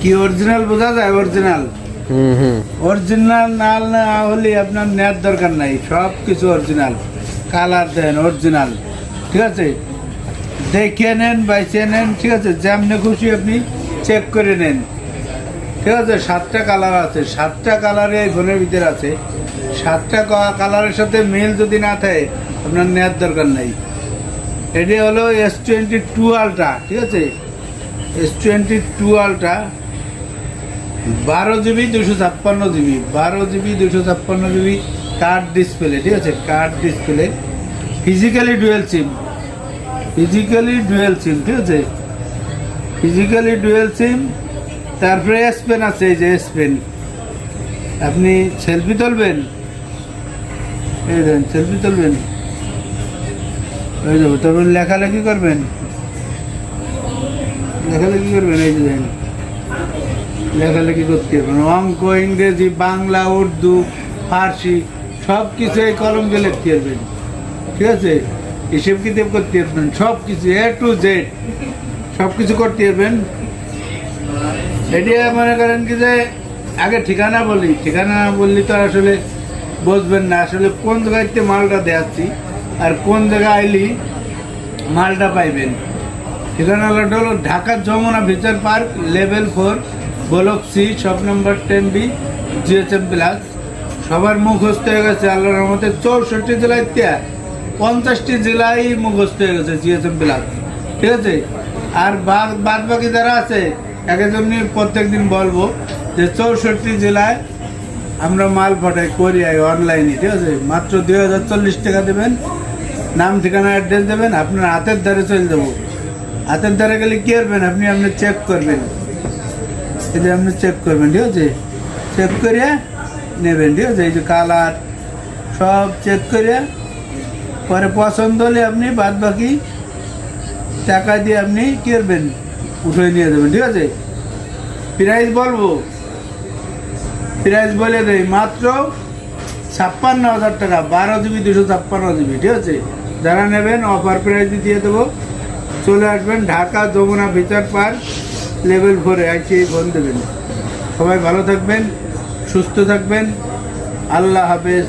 কি অরিজিনাল বোঝা যায়? অরিজিনাল অরিজিনাল না হলে আপনার নেওয়ার দরকার নাই। সব কিছু অরিজিনাল, কালার দেন অরিজিনাল, ঠিক আছে? দেখে নেন, বাইছে নেন, ঠিক আছে? যেমনি খুশি আপনি চেক করে নেন, ঠিক আছে? 7টা কালার আছে, 7টা কালারে এই ফোনের ভিতরে আছে। 7টা কালারের সাথে মিল যদি না থাকে আপনার নেওয়ার দরকার নাই। এটি হলো S22 আলট্রা, ঠিক আছে? S22 ultra 12 GB 256 GB, 12 GB 256 GB card display, ঠিক আছে? কার্ড ডিসপ্লে, ফিজিক্যালি ডুয়েল সিম, ঠিক আছে? ফিজিক্যালি ডুয়েল সিম। তারপরে এস পেন আছে, এই যে এস পেন। আপনি সেলফি তুলবেন, এই দেন সেলফি তুলবেন, হয়ে যাবে। তারপর লেখালেখি করবেন, এই যে দেন লেখালেখি করতে পারবেন। অঙ্ক, ইংরেজি, বাংলা, উর্দু, ফার্সি সব কিছু এই কলম দিয়ে লিখতে পারবেন, ঠিক আছে? হিসেব কিতাব করতে পারবেন, সব কিছু A to Z সব কিছু করতে পারবেন। এটি মনে করেন কি যে আগে ঠিকানা বললি তো আসলে বুঝবেন না আসলে কোন জায়গাতে মালটা দেখাচ্ছি আর কোন জায়গায় আইলি মালটা পাইবেন। ঠিকানা হলো Dhaka Jamuna future park, level 4, block C, shop number 10B, GSM plus. সবার মুখস্থ হয়ে গেছে আল্লাহর রহমতে। 64 জেলায় 50টি জেলায় মুখস্থ হয়ে গেছে GSM প্লাস, ঠিক আছে? আর বাদ বাকি যারা আছে একে জন্য প্রত্যেকদিন বলবো যে 64 জেলায় আমরা মাল পাঠাই, কোরিয়ায়, অনলাইনে, ঠিক আছে? মাত্র 2040 টাকা দেবেন, নাম ঠিকানা অ্যাড্রেস দেবেন, আপনার হাতের ধারে চলে দেবো। হাতের ধারে গেলে কি করবেন? আপনি চেক করবেন, এই যে আপনি চেক করবেন, ঠিক আছে? চেক করিয়া নেবেন, ঠিক আছে? এই যে কালার সব চেক করিয়া পরে পছন্দ হলে আপনি বাদ বাকি টাকা দিয়ে আপনি কি করবেন? উঠে নিয়ে যাবেন, ঠিক আছে? প্রাইস বলে দেয় মাত্র 56,000 টাকা, 12 GB 256 GB, ঠিক আছে? যারা নেবেন অফার প্রাইস দিয়ে দেবো। চলে আসবেন Dhaka Jamuna future park, level 4 এসে ফোন দেবেন। সবাই ভালো থাকবেন, সুস্থ থাকবেন, আল্লাহ হাফেজ।